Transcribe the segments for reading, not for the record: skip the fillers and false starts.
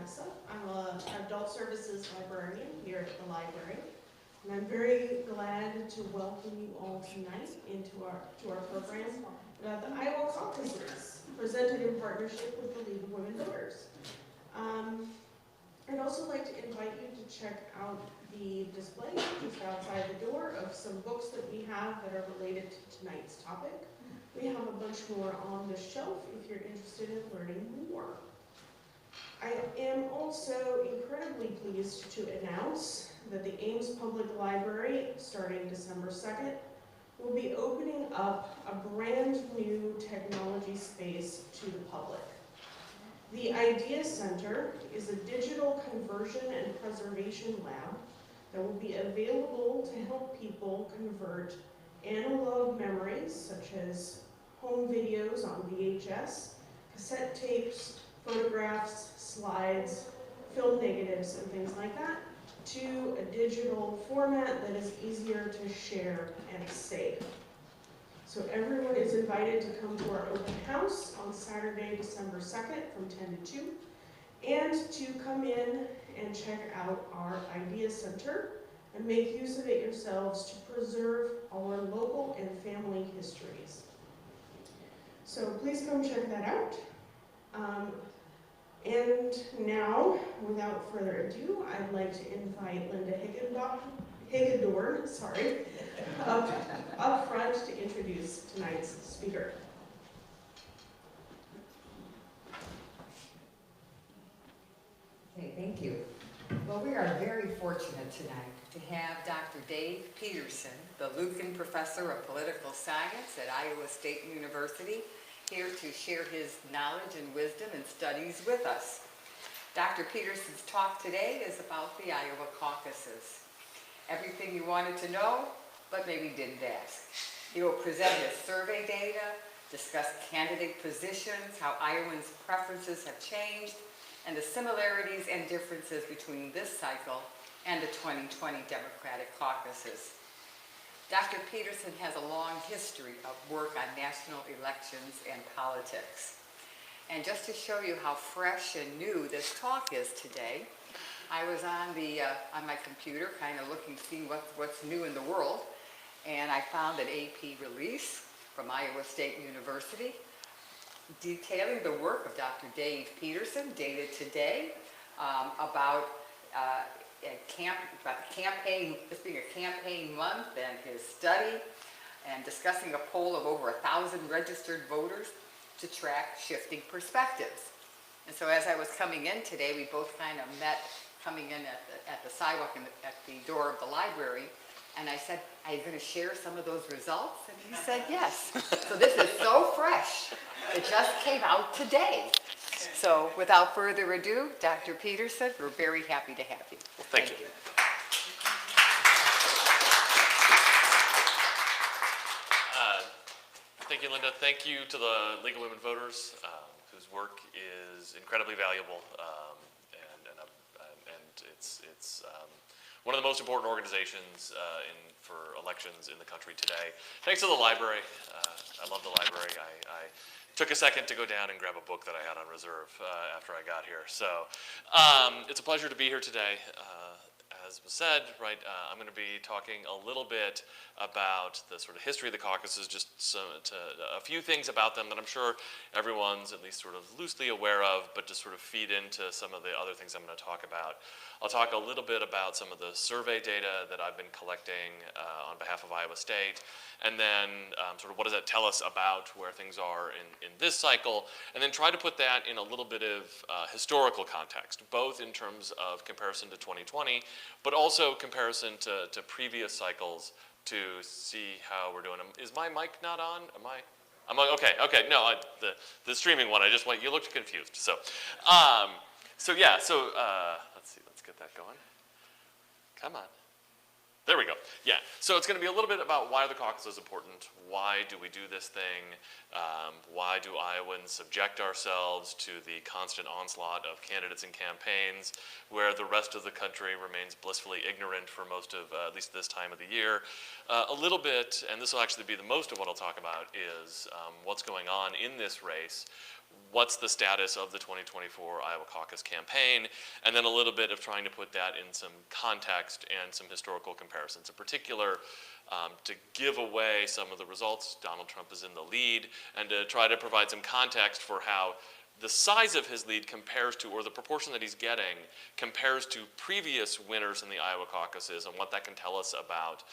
Vanessa. I'm an adult services librarian here at the library. And I'm very glad to welcome you all tonight into our program about the Iowa Caucuses, presented in partnership with the League of Women Voters. I'd also like to invite you to check out the display just outside the door of some books that we have that are related to tonight's topic. We have a bunch more on the shelf if you're interested in learning more. I am also incredibly pleased to announce that the Ames Public Library, starting December 2nd, will be opening up a brand new technology space to the public. The Idea Center is a digital conversion and preservation lab that will be available to help people convert analog memories, such as home videos on VHS, cassette tapes, photographs, slides, film negatives, and things like that, to a digital format that is easier to share and save. So everyone is invited to come to our open house on Saturday, December 2nd from 10 to 2, and to come in and check out our Idea Center and make use of it yourselves to preserve our local and family histories. So please come check that out. And now, without further ado, I'd like to invite Linda Hagedorn, up front to introduce tonight's speaker. Okay, thank you. Well, we are very fortunate tonight to have Dr. Dave Peterson, the Lucan Professor of Political Science at Iowa State University, here to share his knowledge and wisdom and studies with us. Dr. Peterson's talk today is about the Iowa Caucuses. Everything you wanted to know, but maybe didn't ask. He will present his survey data, discuss candidate positions, how Iowans' preferences have changed, and the similarities and differences between this cycle and the 2020 Democratic caucuses. Dr. Peterson has a long history of work on national elections and politics. And just to show you how fresh and new this talk is today, I was on my computer kind of looking, seeing what's new in the world, and I found an AP release from Iowa State University detailing the work of Dr. Dave Peterson, dated today, about campaign, this being a campaign month, and his study, and discussing a poll of over 1,000 registered voters to track shifting perspectives. And so as I was coming in today, we both kind of met coming in at the sidewalk at the door of the library, and I said, "Are you going to share some of those results?" And he said yes. So this is so fresh. It just came out today. So without further ado, Dr. Peterson, we're very happy to have you. Well, thank you. Thank you, Linda. Thank you to the League of Women Voters, whose work is incredibly valuable, and it's one of the most important organizations for elections in the country today. Thanks to the library. I love the library. I took a second to go down and grab a book that I had on reserve after I got here. So it's a pleasure to be here today. As was said, right, I'm going to be talking a little bit about the sort of history of the caucuses, just a few things about them that I'm sure everyone's at least sort of loosely aware of, but to sort of feed into some of the other things I'm going to talk about. I'll talk a little bit about some of the survey data that I've been collecting on behalf of Iowa State, and then sort of what does that tell us about where things are in this cycle, and then try to put that in a little bit of historical context, both in terms of comparison to 2020, but also comparison to previous cycles to see how we're doing. Is my mic not on? I'm like, okay, no, the streaming one, you looked confused. So, yeah, let's see, let's get that going. Come on. There we go. Yeah, so it's going to be a little bit about why the caucus is important, why do we do this thing, why do Iowans subject ourselves to the constant onslaught of candidates and campaigns, where the rest of the country remains blissfully ignorant for most of, at least this time of the year. A little bit, and this will actually be the most of what I'll talk about, is what's going on in this race what's the status of the 2024 Iowa caucus campaign, and then a little bit of trying to put that in some context and some historical comparisons. In particular, to give away some of the results, Donald Trump is in the lead, and to try to provide some context for how the size of his lead compares to, or the proportion that he's getting, compares to previous winners in the Iowa caucuses, and what that can tell us about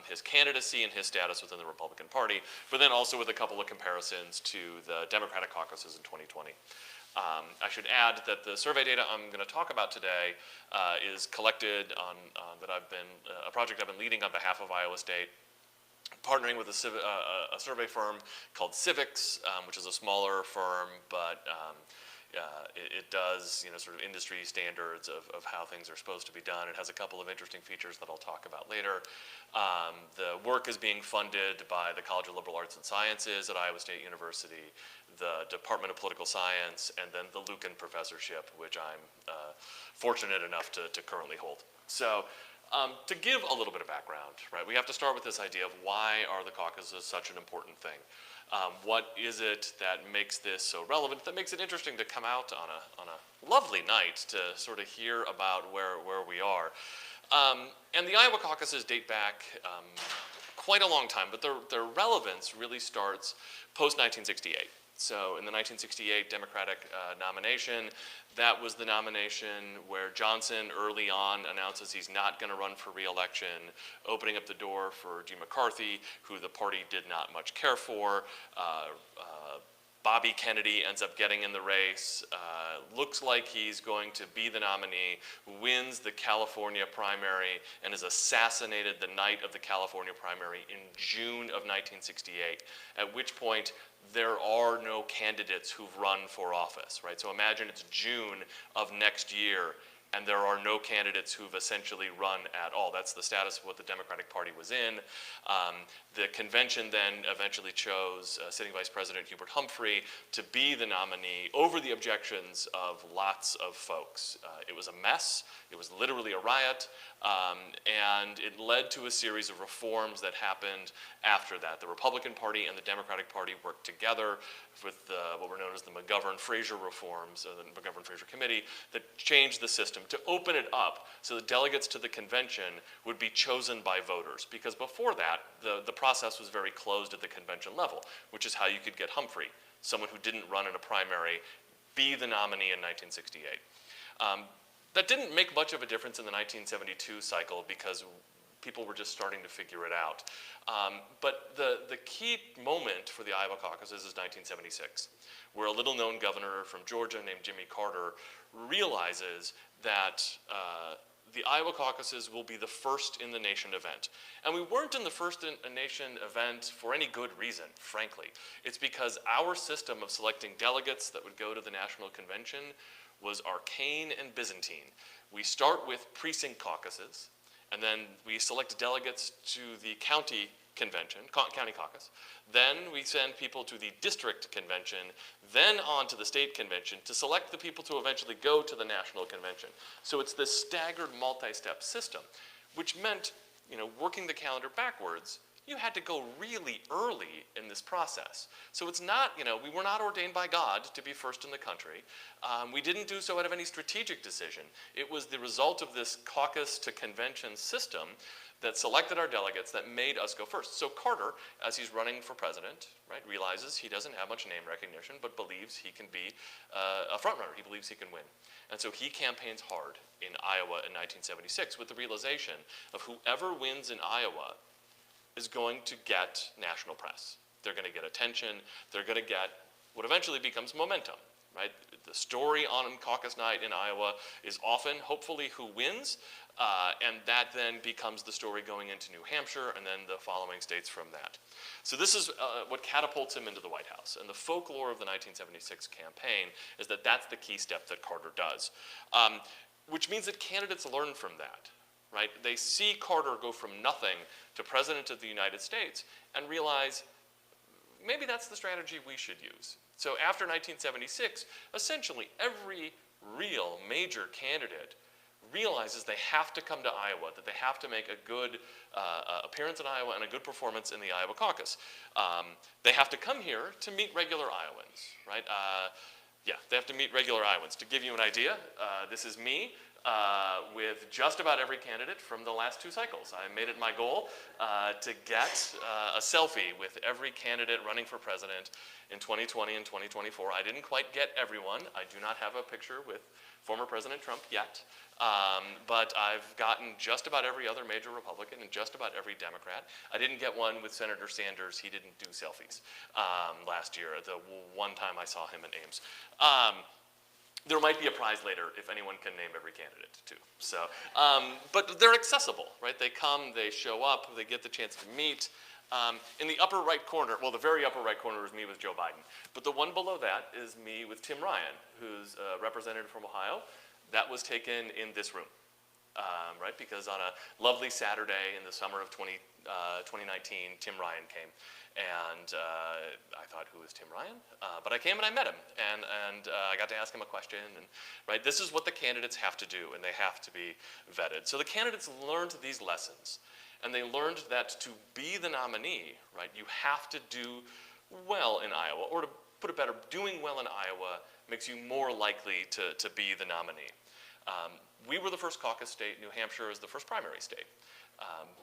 his candidacy and his status within the Republican Party, but then also with a couple of comparisons to the Democratic caucuses in 2020. I should add that the survey data I'm going to talk about today is collected on a project I've been leading on behalf of Iowa State, partnering with a survey firm called Civiqs, which is a smaller firm, but it does sort of industry standards of how things are supposed to be done. It has a couple of interesting features that I'll talk about later. The work is being funded by the College of Liberal Arts and Sciences at Iowa State University, the Department of Political Science, and then the Lucan Professorship, which I'm fortunate enough to currently hold. So to give a little bit of background, right, we have to start with this idea of why are the caucuses such an important thing? What is it that makes this so relevant, that makes it interesting to come out on a lovely night to sort of hear about where we are? And the Iowa caucuses date back quite a long time, but their relevance really starts post-1968. So in the 1968 Democratic nomination, that was the nomination where Johnson early on announces he's not going to run for re-election, opening up the door for G. McCarthy, who the party did not much care for. Bobby Kennedy ends up getting in the race, looks like he's going to be the nominee, wins the California primary, and is assassinated the night of the California primary in June of 1968, at which point there are no candidates who've run for office, right? So imagine it's June of next year, and there are no candidates who've essentially run at all. That's the status of what the Democratic Party was in. The convention then eventually chose sitting Vice President Hubert Humphrey to be the nominee over the objections of lots of folks. It was a mess. It was literally a riot, and it led to a series of reforms that happened after that. The Republican Party and the Democratic Party worked together with what were known as the McGovern-Fraser reforms, the McGovern-Fraser Committee, that changed the system to open it up so the delegates to the convention would be chosen by voters. Because before that, the process was very closed at the convention level, which is how you could get Humphrey, someone who didn't run in a primary, be the nominee in 1968. That didn't make much of a difference in the 1972 cycle because people were just starting to figure it out. But the key moment for the Iowa caucuses is 1976, where a little-known governor from Georgia named Jimmy Carter realizes that the Iowa caucuses will be the first in the nation event. And we weren't in the first in a nation event for any good reason, frankly. It's because our system of selecting delegates that would go to the national convention was arcane and Byzantine. We start with precinct caucuses, and then we select delegates to the county convention, county caucus. Then we send people to the district convention, then on to the state convention to select the people to eventually go to the national convention. So it's this staggered multi-step system, which meant, working the calendar backwards, you had to go really early in this process. So it's not, we were not ordained by God to be first in the country. We didn't do so out of any strategic decision. It was the result of this caucus to convention system that selected our delegates that made us go first. So Carter, as he's running for president, right, realizes he doesn't have much name recognition, but believes he can be a frontrunner. He believes he can win. And so he campaigns hard in Iowa in 1976 with the realization of whoever wins in Iowa is going to get national press. They're going to get attention. They're going to get what eventually becomes momentum, right? The story on caucus night in Iowa is often, hopefully, who wins, and that then becomes the story going into New Hampshire and then the following states from that. So this is what catapults him into the White House. And the folklore of the 1976 campaign is that that's the key step that Carter does, which means that candidates learn from that. Right? They see Carter go from nothing to president of the United States and realize maybe that's the strategy we should use. So after 1976, essentially every real major candidate realizes they have to come to Iowa, that they have to make a good appearance in Iowa and a good performance in the Iowa caucus. They have to come here to meet regular Iowans, right? Yeah, they have to meet regular Iowans. To give you an idea, this is me with just about every candidate from the last 2 cycles. I made it my goal to get a selfie with every candidate running for president in 2020 and 2024. I didn't quite get everyone. I do not have a picture with former President Trump yet, but I've gotten just about every other major Republican and just about every Democrat. I didn't get one with Senator Sanders. He didn't do selfies last year, the one time I saw him in Ames. There might be a prize later if anyone can name every candidate too. So, but they're accessible, right? They come, they show up, they get the chance to meet. In the upper right corner, well, the very upper right corner is me with Joe Biden. But the one below that is me with Tim Ryan, who's a representative from Ohio. That was taken in this room, right? Because on a lovely Saturday in the summer of 2019, Tim Ryan came. And I thought, who is Tim Ryan? But I came and I met him, and I got to ask him a question. And right, this is what the candidates have to do, and they have to be vetted. So the candidates learned these lessons, and they learned that to be the nominee, right, you have to do well in Iowa, or to put it better, doing well in Iowa makes you more likely to be the nominee. We were the first caucus state. New Hampshire is the first primary state.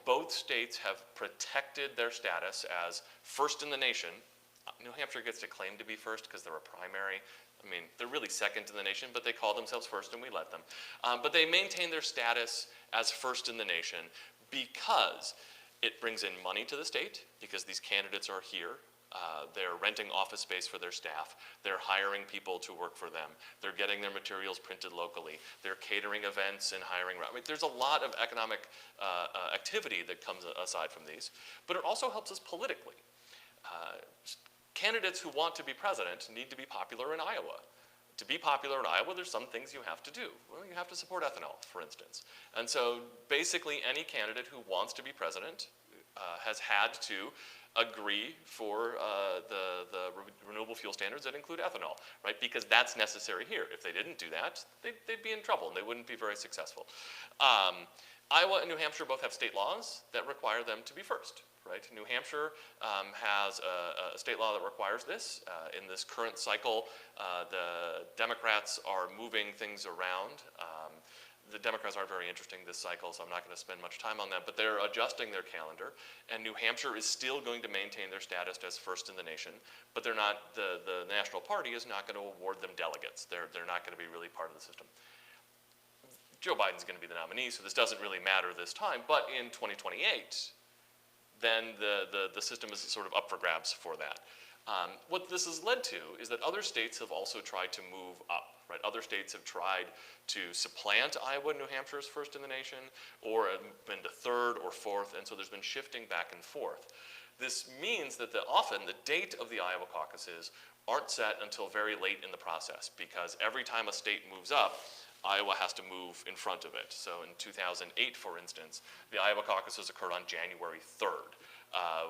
Both states have protected their status as first in the nation. New Hampshire gets to claim to be first because they're a primary. I mean, they're really second in the nation, but they call themselves first and we let them. But they maintain their status as first in the nation because it brings in money to the state, because these candidates are here. They're renting office space for their staff. They're hiring people to work for them. They're getting their materials printed locally. They're catering events and hiring. I mean, there's a lot of economic activity that comes aside from these, but it also helps us politically. Candidates who want to be president need to be popular in Iowa. To be popular in Iowa, there's some things you have to do. Well, you have to support ethanol, for instance. And so basically any candidate who wants to be president has had to agree for the renewable fuel standards that include ethanol, right? Because that's necessary here. If they didn't do that, they'd be in trouble and they wouldn't be very successful. Iowa and New Hampshire both have state laws that require them to be first, right? New Hampshire has a state law that requires this. In this current cycle, the Democrats are moving things around. The Democrats aren't very interesting this cycle, so I'm not going to spend much time on that, but they're adjusting their calendar, and New Hampshire is still going to maintain their status as first in the nation, but they're not, the National Party is not going to award them delegates. They're not going to be really part of the system. Joe Biden's going to be the nominee, so this doesn't really matter this time, but in 2028, then the system is sort of up for grabs for that. What this has led to is that other states have also tried to move up. Right? Other states have tried to supplant Iowa and New Hampshire as first in the nation, or been to third or fourth, and so there's been shifting back and forth. This means that often the date of the Iowa caucuses aren't set until very late in the process, because every time a state moves up, Iowa has to move in front of it. So in 2008, for instance, the Iowa caucuses occurred on January 3rd.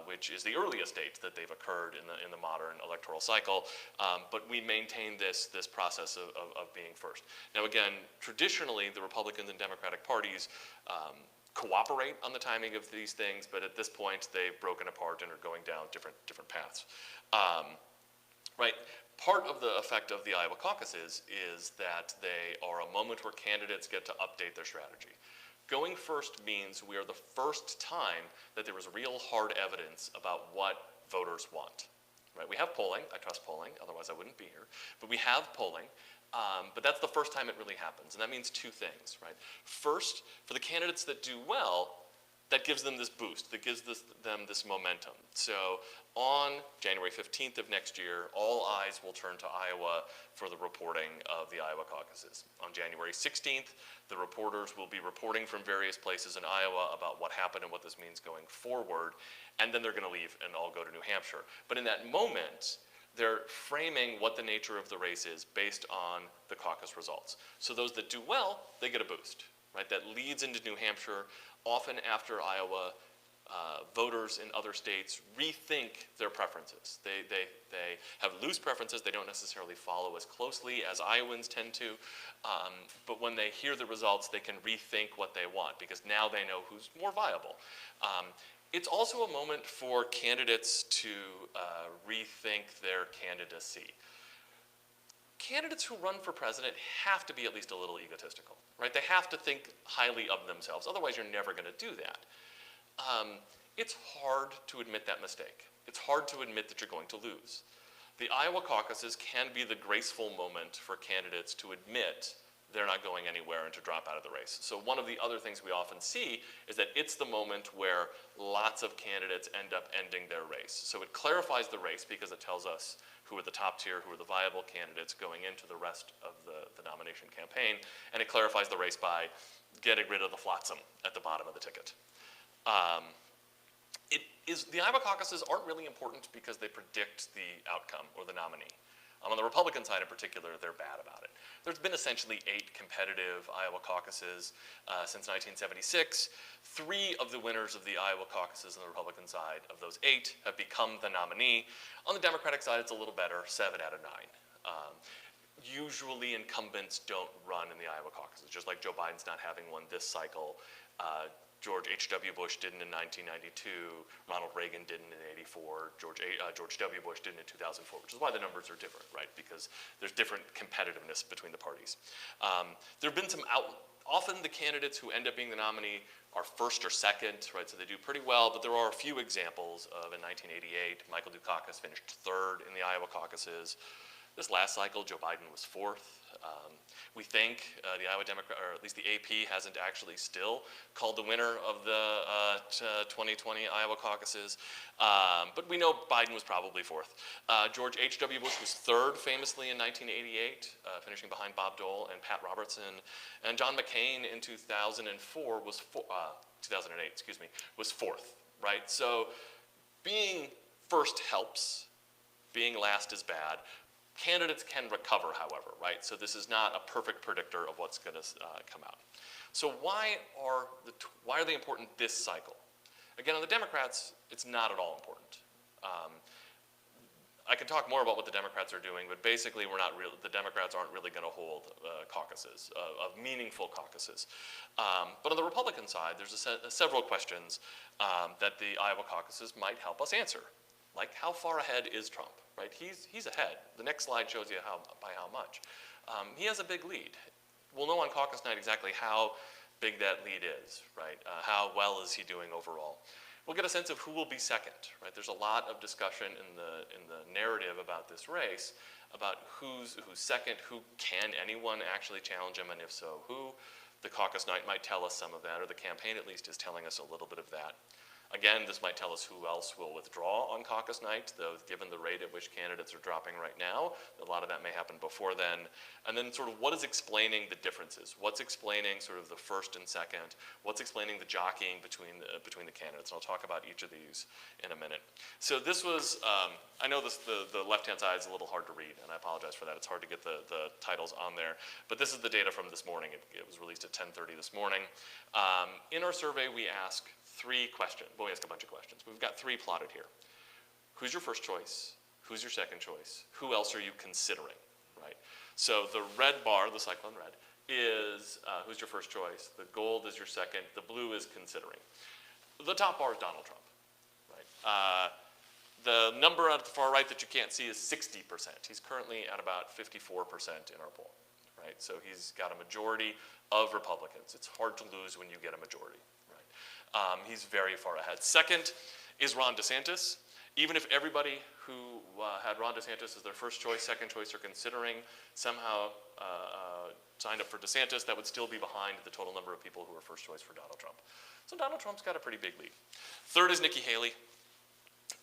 Which is the earliest date that they've occurred in the modern electoral cycle, but we maintain this process of being first. Now again, traditionally the Republican and Democratic parties cooperate on the timing of these things, but at this point they've broken apart and are going down different paths. Right. Part of the effect of the Iowa caucuses is that they are a moment where candidates get to update their strategy. Going first means we are the first time that there is real hard evidence about what voters want. Right? We have polling. I trust polling, otherwise I wouldn't be here. But we have polling, but that's the first time it really happens. And that means two things. Right? First, for the candidates that do well, that gives them this boost, that gives them this momentum. So on January 15th of next year, all eyes will turn to Iowa for the reporting of the Iowa caucuses. On January 16th, the reporters will be reporting from various places in Iowa about what happened and what this means going forward, and then they're going to leave and all go to New Hampshire. But in that moment, they're framing what the nature of the race is based on the caucus results. So those that do well, they get a boost. Right? That leads into New Hampshire. Often after Iowa, voters in other states rethink their preferences. They have loose preferences. They don't necessarily follow as closely as Iowans tend to. But when they hear the results, they can rethink what they want because now they know who's more viable. It's also a moment for candidates to rethink their candidacy. candidates who run for president have to be at least a little egotistical, right? They have to think highly of themselves. Otherwise, you're never going to do that. It's hard to admit that mistake. It's hard to admit that you're going to lose. The Iowa caucuses can be the graceful moment for candidates to admit they're not going anywhere and to drop out of the race. So one of the other things we often see is that it's the moment where lots of candidates end up ending their race. So it clarifies the race because it tells us who are the top tier, who are the viable candidates going into the rest of the nomination campaign, and it clarifies the race by getting rid of the flotsam at the bottom of the ticket. The Iowa caucuses aren't really important because they predict the outcome or the nominee. On the Republican side in particular, they're bad about it. There's been essentially 8 competitive Iowa caucuses since 1976. 3 of the winners of the Iowa caucuses on the Republican side of those 8 have become the nominee. On the Democratic side, it's a little better, 7 out of 9. Usually incumbents don't run in the Iowa caucuses, just like Joe Biden's not having one this cycle. George H.W. Bush didn't in 1992, Ronald Reagan didn't in 84, George W. Bush didn't in 2004, which is why the numbers are different, right? Because there's different competitiveness between the parties. There have been often the candidates who end up being the nominee are first or second, right? So they do pretty well, but there are a few examples of in 1988, Michael Dukakis finished 3rd in the Iowa caucuses. This last cycle, Joe Biden was 4th. We think the Iowa Democrat, or at least the AP, hasn't actually still called the winner of the 2020 Iowa caucuses, but we know Biden was probably 4th. George H.W. Bush was 3rd famously in 1988, finishing behind Bob Dole and Pat Robertson, and John McCain in 2004 was 2008, excuse me, was 4th, right? So being first helps, being last is bad. Candidates can recover, however, right? So this is not a perfect predictor of what's going to come out. So why are they important this cycle? Again, on the Democrats, it's not at all important. I can talk more about what the Democrats are doing, but basically the Democrats aren't really going to hold caucuses, of meaningful caucuses. But on the Republican side, there's several questions that the Iowa caucuses might help us answer. Like, how far ahead is Trump, right? He's ahead. The next slide shows you by how much. He has a big lead. We'll know on caucus night exactly how big that lead is, right? How well is he doing overall? We'll get a sense of who will be second, right? There's a lot of discussion in the narrative about this race about who's second, who can anyone actually challenge him, and if so, who. The caucus night might tell us some of that, or the campaign at least is telling us a little bit of that. Again, this might tell us who else will withdraw on caucus night, though given the rate at which candidates are dropping right now, a lot of that may happen before then. And then sort of what is explaining the differences? What's explaining sort of the first and second? What's explaining the jockeying between the candidates? And I'll talk about each of these in a minute. So this was, I know the left-hand side is a little hard to read, and I apologize for that. It's hard to get the titles on there. But this is the data from this morning. It was released at 10:30 this morning. In our survey, we ask 3 questions. Well, we ask a bunch of questions. We've got 3 plotted here. Who's your first choice? Who's your second choice? Who else are you considering, right? So the red bar, the cyclone red, is who's your first choice. The gold is your second. The blue is considering. The top bar is Donald Trump, right? The number at the far right that you can't see is 60%. He's currently at about 54% in our poll, right? So he's got a majority of Republicans. It's hard to lose when you get a majority. He's very far ahead. Second is Ron DeSantis. Even if everybody who had Ron DeSantis as their first choice, second choice, or considering somehow signed up for DeSantis, that would still be behind the total number of people who were first choice for Donald Trump. So Donald Trump's got a pretty big lead. Third is Nikki Haley.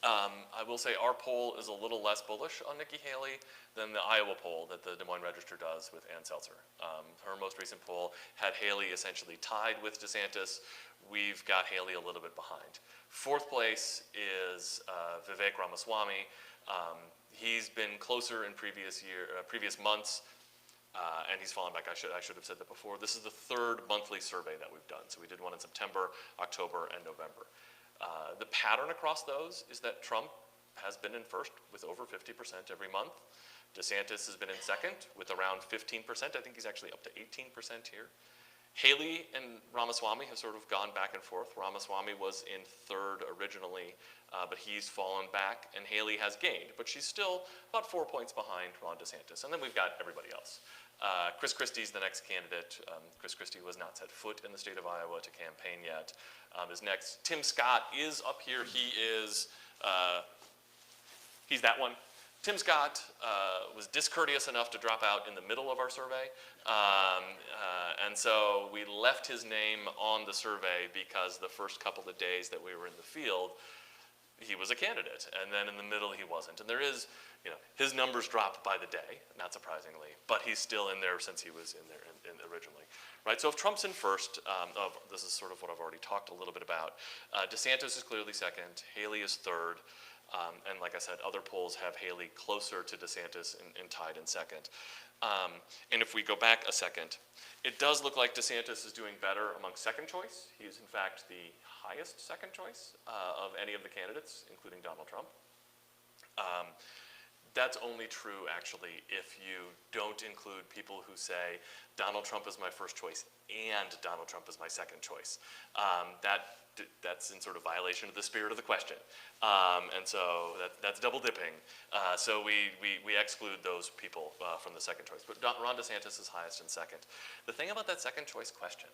I will say our poll is a little less bullish on Nikki Haley than the Iowa poll that the Des Moines Register does with Ann Seltzer. Her most recent poll had Haley essentially tied with DeSantis. We've got Haley a little bit behind. Fourth place is Vivek Ramaswamy. He's been closer in previous months, and he's fallen back. I should have said that before. This is the 3rd monthly survey that we've done. So we did one in September, October, and November. The pattern across those is that Trump has been in first with over 50% every month. DeSantis has been in second with around 15%. I think he's actually up to 18% here. Haley and Ramaswamy have sort of gone back and forth. Ramaswamy was in third originally, but he's fallen back, and Haley has gained, but she's still about 4 points behind Ron DeSantis. And then we've got everybody else. Chris Christie's the next candidate. Chris Christie was not set foot in the state of Iowa to campaign yet. Is next. Tim Scott is up here. He's that one. Tim Scott was discourteous enough to drop out in the middle of our survey. And so we left his name on the survey because the first couple of days that we were in the field, he was a candidate. And then in the middle, he wasn't. And there is, his numbers drop by the day, not surprisingly, but he's still in there since he was in there originally. Right, so if Trump's in first, this is sort of what I've already talked a little bit about. DeSantis is clearly second, Haley is third. And like I said, other polls have Haley closer to DeSantis and tied in second. And if we go back a second, it does look like DeSantis is doing better among second choice. He is, in fact, the highest second choice of any of the candidates, including Donald Trump. That's only true, actually, if you don't include people who say, Donald Trump is my first choice and Donald Trump is my second choice. That's in sort of violation of the spirit of the question. And so that's double dipping. So we exclude those people from the second choice. But Ron DeSantis is highest and second. The thing about that second choice question,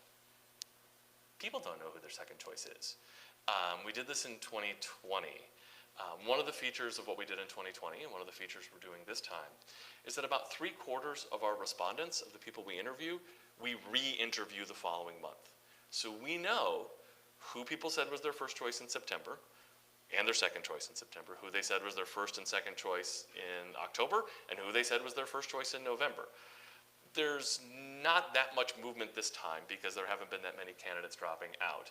people don't know who their second choice is. We did this in 2020. One of the features of what we did in 2020 and one of the features we're doing this time is that about 3/4 of our respondents, of the people we interview, we re-interview the following month. So we know who people said was their first choice in September and their second choice in September, who they said was their first and second choice in October, and who they said was their first choice in November. There's not that much movement this time because there haven't been that many candidates dropping out.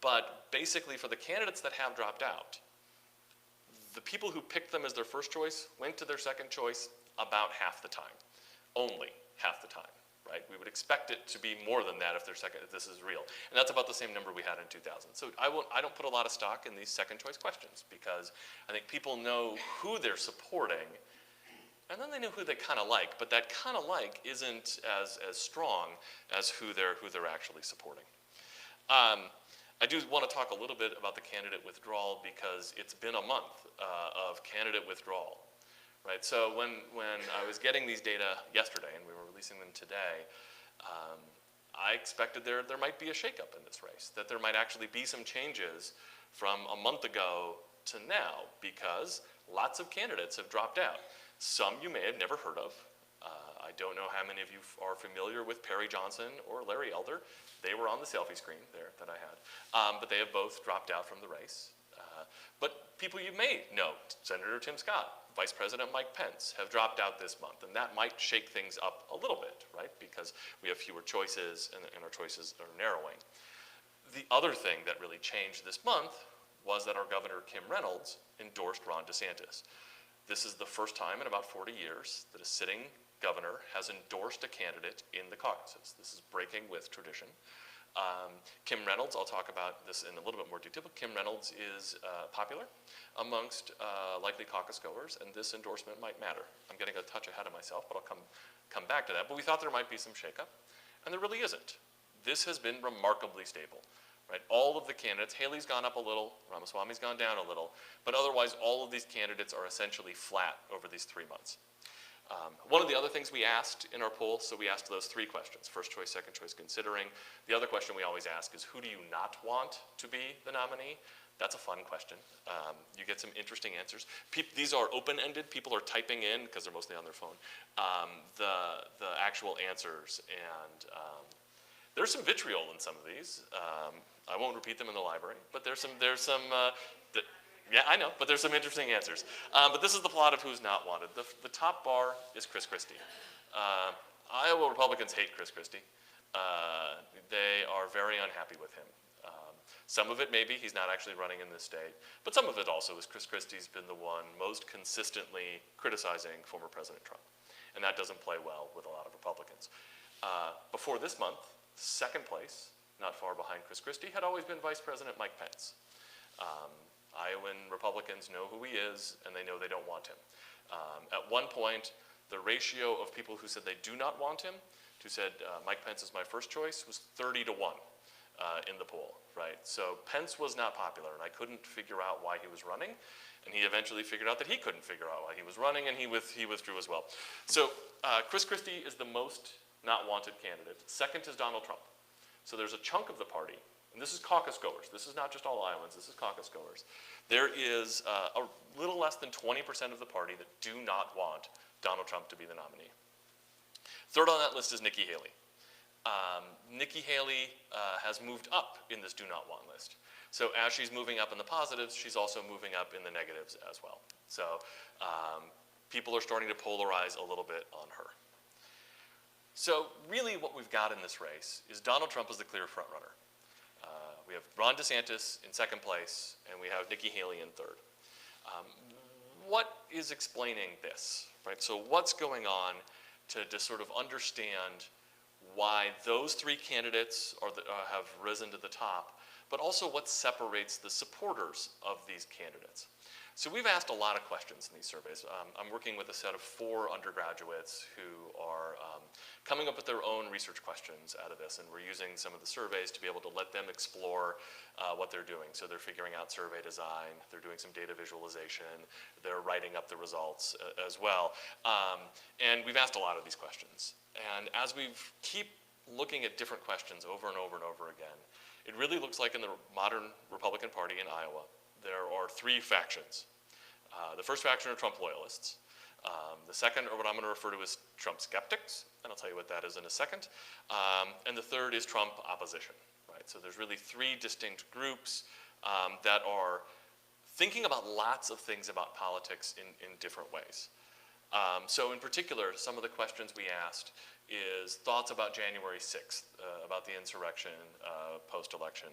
But basically for the candidates that have dropped out, the people who picked them as their first choice went to their second choice about half the time, only half the time, right? We would expect it to be more than that if this is real. And that's about the same number we had in 2000. So I don't put a lot of stock in these second choice questions because I think people know who they're supporting and then they know who they kind of like, but that kind of like isn't as strong as who they're actually supporting. I do want to talk a little bit about the candidate withdrawal because it's been a month of candidate withdrawal, right? So when I was getting these data yesterday and we were releasing them today, I expected there might be a shakeup in this race, that there might actually be some changes from a month ago to now because lots of candidates have dropped out. Some you may have never heard of. I don't know how many of you are familiar with Perry Johnson or Larry Elder. They were on the selfie screen there that I had, but they have both dropped out from the race. But people you may know, Senator Tim Scott, Vice President Mike Pence, have dropped out this month, and that might shake things up a little bit, right? Because we have fewer choices, and our choices are narrowing. The other thing that really changed this month was that our Governor Kim Reynolds endorsed Ron DeSantis. This is the first time in about 40 years that a sitting governor has endorsed a candidate in the caucuses. This is breaking with tradition. Kim Reynolds, I'll talk about this in a little bit more detail, but Kim Reynolds is popular amongst likely caucus goers, and this endorsement might matter. I'm getting a touch ahead of myself, but I'll come back to that. But we thought there might be some shakeup, and there really isn't. This has been remarkably stable. Right? All of the candidates, Haley's gone up a little, Ramaswamy's gone down a little, but otherwise all of these candidates are essentially flat over these 3 months. One of the other things we asked in our poll, so we asked those 3 questions, first choice, second choice, considering. The other question we always ask is, who do you not want to be the nominee? That's a fun question. You get some interesting answers. These are open-ended. People are typing in, because they're mostly on their phone, the actual answers. And there's some vitriol in some of these. I won't repeat them in the library, but there's some yeah, I know, but there's some interesting answers. But this is the plot of who's not wanted. The top bar is Chris Christie. Iowa Republicans hate Chris Christie. They are very unhappy with him. Some of it maybe he's not actually running in this state, but some of it also is Chris Christie's been the one most consistently criticizing former President Trump. And that doesn't play well with a lot of Republicans. Before this month, second place, not far behind Chris Christie, had always been Vice President Mike Pence. Iowan Republicans know who he is, and they know they don't want him. At one point, the ratio of people who said they do not want him who said Mike Pence is my first choice, was 30-1 in the poll, right? So Pence was not popular, and I couldn't figure out why he was running. And he eventually figured out that he couldn't figure out why he was running, and he withdrew as well. So Chris Christie is the most not wanted candidate. Second is Donald Trump. So there's a chunk of the party, and this is caucus goers. This is not just all Iowans. This is caucus goers. There is a little less than 20% of the party that do not want Donald Trump to be the nominee. Third on that list is Nikki Haley. Nikki Haley has moved up in this do not want list. So as she's moving up in the positives, she's also moving up in the negatives as well. So people are starting to polarize a little bit on her. So really what we've got in this race is Donald Trump is the clear front runner. We have Ron DeSantis in second place, and we have Nikki Haley in third. What is explaining this, right? So what's going on to sort of understand why those three candidates have risen to the top, but also what separates the supporters of these candidates. So we've asked a lot of questions in these surveys. I'm working with a set of 4 undergraduates who are coming up with their own research questions out of this, and we're using some of the surveys to be able to let them explore what they're doing. So they're figuring out survey design, they're doing some data visualization, they're writing up the results as well. And we've asked a lot of these questions. And as we keep looking at different questions over and over and over again, it really looks like in the modern Republican Party in Iowa, there are 3 factions. The first faction are Trump loyalists. The second are what I'm going to refer to as Trump skeptics, and I'll tell you what that is in a second. And the third is Trump opposition, right? So there's really 3 distinct groups that are thinking about lots of things about politics in different ways. So in particular, some of the questions we asked is thoughts about January 6th, about the insurrection post-election.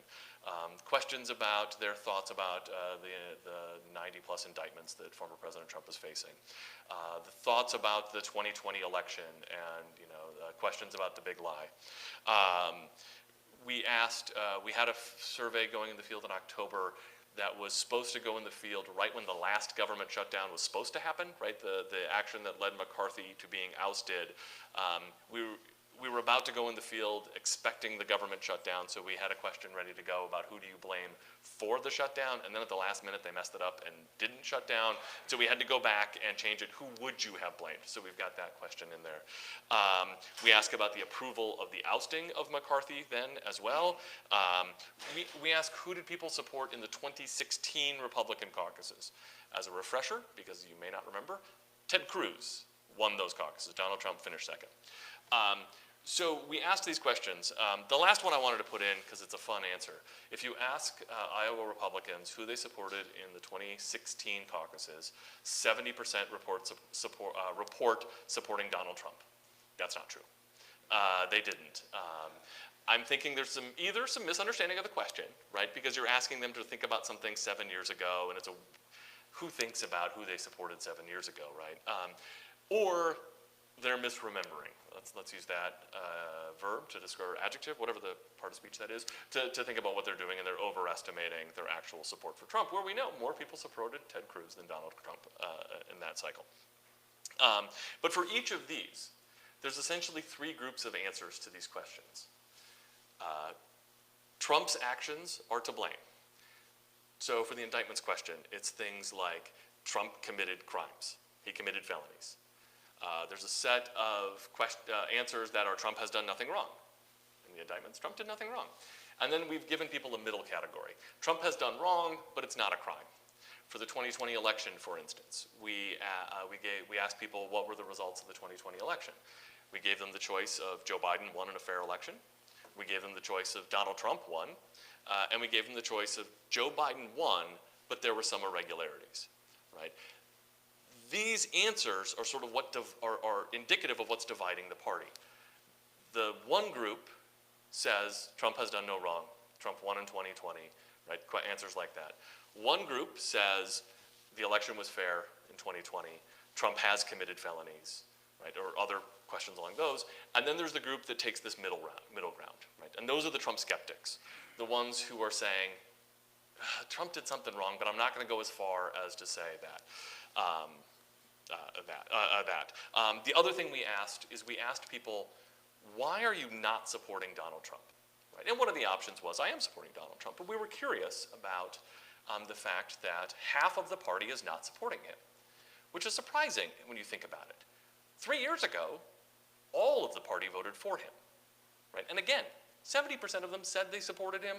Questions about their thoughts about the 90-plus indictments that former President Trump is facing. The thoughts about the 2020 election and questions about the big lie. We had a survey going in the field in October that was supposed to go in the field right when the last government shutdown was supposed to happen, right? The action that led McCarthy to being ousted. We were about to go in the field expecting the government shutdown, so we had a question ready to go about who do you blame for the shutdown, and then at the last minute they messed it up and didn't shut down, so we had to go back and change it. Who would you have blamed? So we've got that question in there. We ask about the approval of the ousting of McCarthy then as well. We ask who did people support in the 2016 Republican caucuses. As a refresher, because you may not remember, Ted Cruz won those caucuses. Donald Trump finished second. So we asked these questions. The last one I wanted to put in, because it's a fun answer. If you ask Iowa Republicans who they supported in the 2016 caucuses, 70% report supporting Donald Trump. That's not true. They didn't. I'm thinking there's either some misunderstanding of the question, right? Because you're asking them to think about something 7 years ago, and it's who thinks about who they supported 7 years ago, right? Or they're misremembering. Let's use that verb to describe, or adjective, whatever the part of speech that is, to think about what they're doing, and they're overestimating their actual support for Trump, where we know more people supported Ted Cruz than Donald Trump in that cycle. But for each of these, there's essentially 3 groups of answers to these questions. Trump's actions are to blame. So for the indictments question, it's things like Trump committed crimes. He committed felonies. There's a set of answers that are Trump has done nothing wrong. In the indictments, Trump did nothing wrong. And then we've given people a middle category. Trump has done wrong, but it's not a crime. For the 2020 election, for instance, we asked people what were the results of the 2020 election. We gave them the choice of Joe Biden won in a fair election. We gave them the choice of Donald Trump won. And we gave them the choice of Joe Biden won, but there were some irregularities, right? These answers are sort of what are indicative of what's dividing the party. The one group says Trump has done no wrong. Trump won in 2020, right? Answers like that. One group says the election was fair in 2020. Trump has committed felonies, right? Or other questions along those. And then there's the group that takes this middle ground, right? And those are the Trump skeptics, the ones who are saying Trump did something wrong, but I'm not going to go as far as to say that. The other thing we asked is we asked people why are you not supporting Donald Trump? Right? And one of the options was, I am supporting Donald Trump, but we were curious about the fact that half of the party is not supporting him, which is surprising when you think about it. 3 years ago, all of the party voted for him, right? And again, 70% of them said they supported him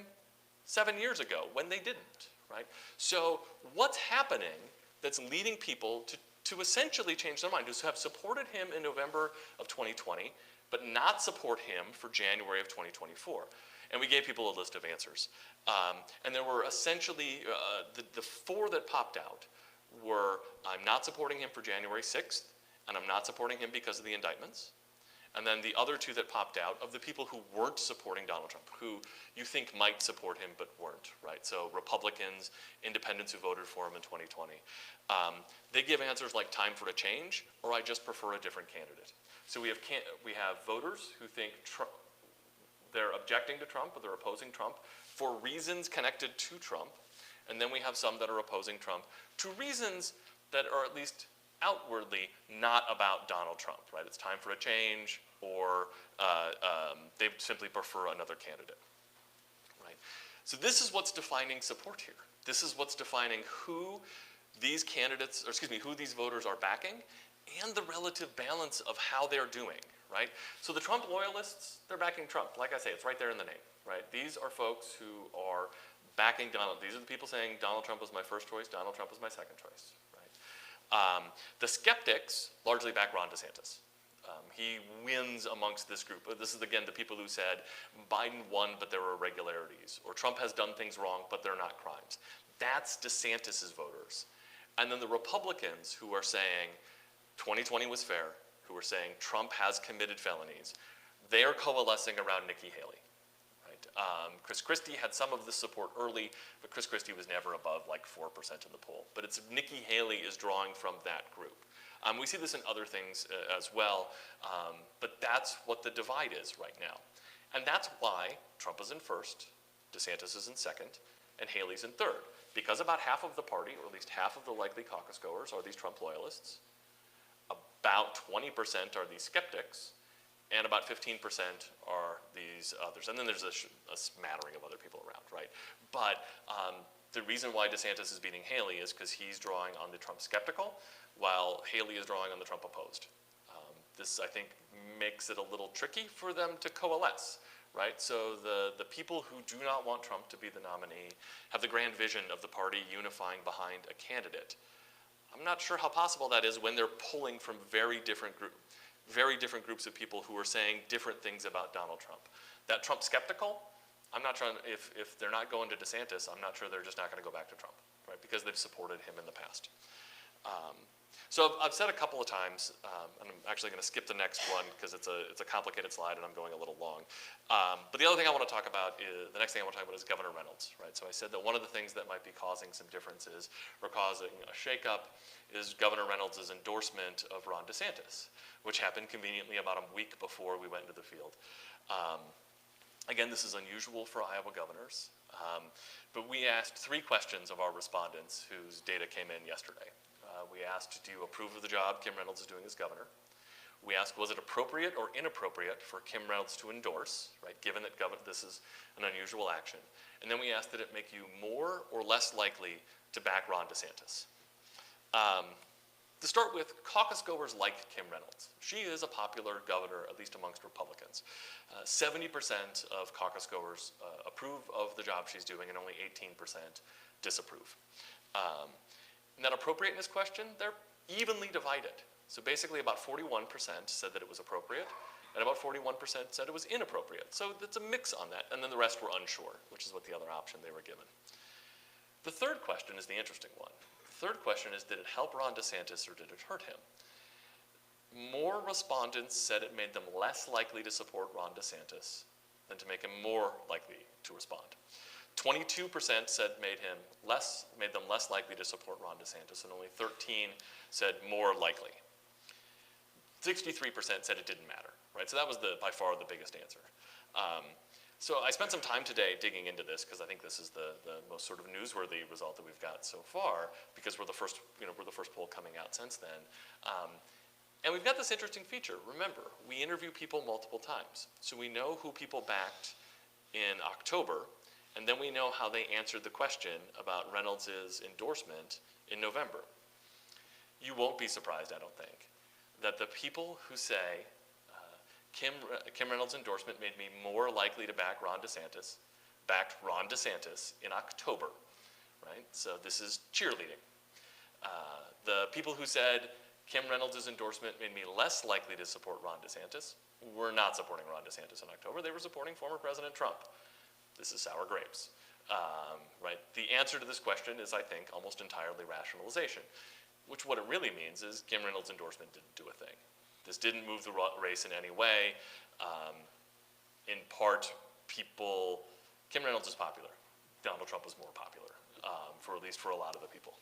7 years ago when they didn't, right? So what's happening that's leading people to essentially change their mind, to have supported him in November of 2020, but not support him for January of 2024? And we gave people a list of answers. And there were essentially, the four that popped out were, I'm not supporting him for January 6th, and I'm not supporting him because of the indictments. And then the other two that popped out of the people who weren't supporting Donald Trump, who you think might support him but weren't, right? So Republicans, independents who voted for him in 2020. They give answers like time for a change, or I just prefer a different candidate. So we have voters who think they're objecting to Trump or they're opposing Trump for reasons connected to Trump. And then we have some that are opposing Trump to reasons that are at least outwardly not about Donald Trump, right? It's time for a change, or they simply prefer another candidate, right? So this is what's defining support here. This is what's defining who these candidates, or excuse me, who these voters are backing, and the relative balance of how they're doing, right? So the Trump loyalists, they're backing Trump. Like I say, it's right there in the name, right? These are folks who are backing Donald. These are the people saying Donald Trump was my first choice, Donald Trump was my second choice, right? The skeptics largely back Ron DeSantis. He wins amongst this group. This is, again, the people who said Biden won, but there were irregularities, or Trump has done things wrong, but they're not crimes. That's DeSantis's voters. And then the Republicans who are saying 2020 was fair, who are saying Trump has committed felonies, they are coalescing around Nikki Haley. Chris Christie had some of the support early, but Chris Christie was never above like 4% in the poll. But it's Nikki Haley is drawing from that group. We see this in other things as well, but that's what the divide is right now. And that's why Trump is in first, DeSantis is in second, and Haley's in third. Because about half of the party, or at least half of the likely caucus goers, are these Trump loyalists. About 20% are these skeptics, and about 15% are these others. And then there's a smattering of other people around, right? But the reason why DeSantis is beating Haley is because he's drawing on the Trump skeptical, while Haley is drawing on the Trump opposed. This, I think, makes it a little tricky for them to coalesce, right? So the people who do not want Trump to be the nominee have the grand vision of the party unifying behind a candidate. I'm not sure how possible that is when they're pulling from very different groups of people who are saying different things about Donald Trump. That Trump skeptical, I'm not trying, if they're not going to DeSantis, I'm not sure they're just not going to go back to Trump, right? Because they've supported him in the past. So I've said a couple of times, and I'm actually going to skip the next one because it's a complicated slide and I'm going a little long. But the other thing I want to talk about is, the next thing I want to talk about is Governor Reynolds, right? So I said that one of the things that might be causing some differences or causing a shakeup is Governor Reynolds' endorsement of Ron DeSantis, which happened conveniently about a week before we went into the field. Again, this is unusual for Iowa governors, but we asked 3 questions of our respondents whose data came in yesterday. We asked, do you approve of the job Kim Reynolds is doing as governor? We asked, was it appropriate or inappropriate for Kim Reynolds to endorse, right, given that this is an unusual action? And then we asked, did it make you more or less likely to back Ron DeSantis? To start with, caucus goers like Kim Reynolds. She is a popular governor, at least amongst Republicans. 70% of caucus goers approve of the job she's doing, and only 18% disapprove. In that appropriateness question, they're evenly divided. So basically about 41% said that it was appropriate, and about 41% said it was inappropriate. So it's a mix on that, and then the rest were unsure, which is what the other option they were given. The third question is the interesting one. The third question is, did it help Ron DeSantis or did it hurt him? More respondents said it made them less likely to support Ron DeSantis than to make him more likely to respond. 22% said made them less likely to support Ron DeSantis, and only 13 said more likely. 63% said it didn't matter, right? So that was by far the biggest answer. So I spent some time today digging into this because I think this is the most sort of newsworthy result that we've got so far, because we're the first poll coming out since then. And we've got this interesting feature. Remember, we interview people multiple times. So we know who people backed in October, and then we know how they answered the question about Reynolds' endorsement in November. You won't be surprised, I don't think, that the people who say Kim Reynolds' endorsement made me more likely to back Ron DeSantis, backed Ron DeSantis in October, right? So this is cheerleading. The people who said Kim Reynolds' endorsement made me less likely to support Ron DeSantis were not supporting Ron DeSantis in October. They were supporting former President Trump. This is sour grapes, right? The answer to this question is, I think, almost entirely rationalization, which what it really means is Kim Reynolds' endorsement didn't do a thing. This didn't move the race in any way. In part, Kim Reynolds is popular. Donald Trump was more popular, at least for a lot of the people.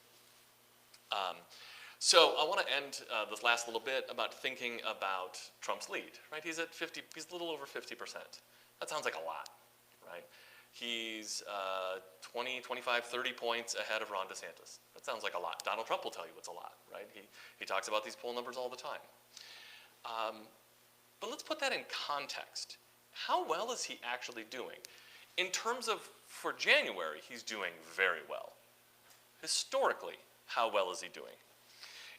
So I want to end this last little bit about thinking about Trump's lead, right? He's at 50, he's a little over 50%. That sounds like a lot, right? He's 20, 25, 30 points ahead of Ron DeSantis. That sounds like a lot. Donald Trump will tell you it's a lot, right? He talks about these poll numbers all the time. But let's put that in context. How well is he actually doing? In terms of, for January, he's doing very well. Historically, how well is he doing?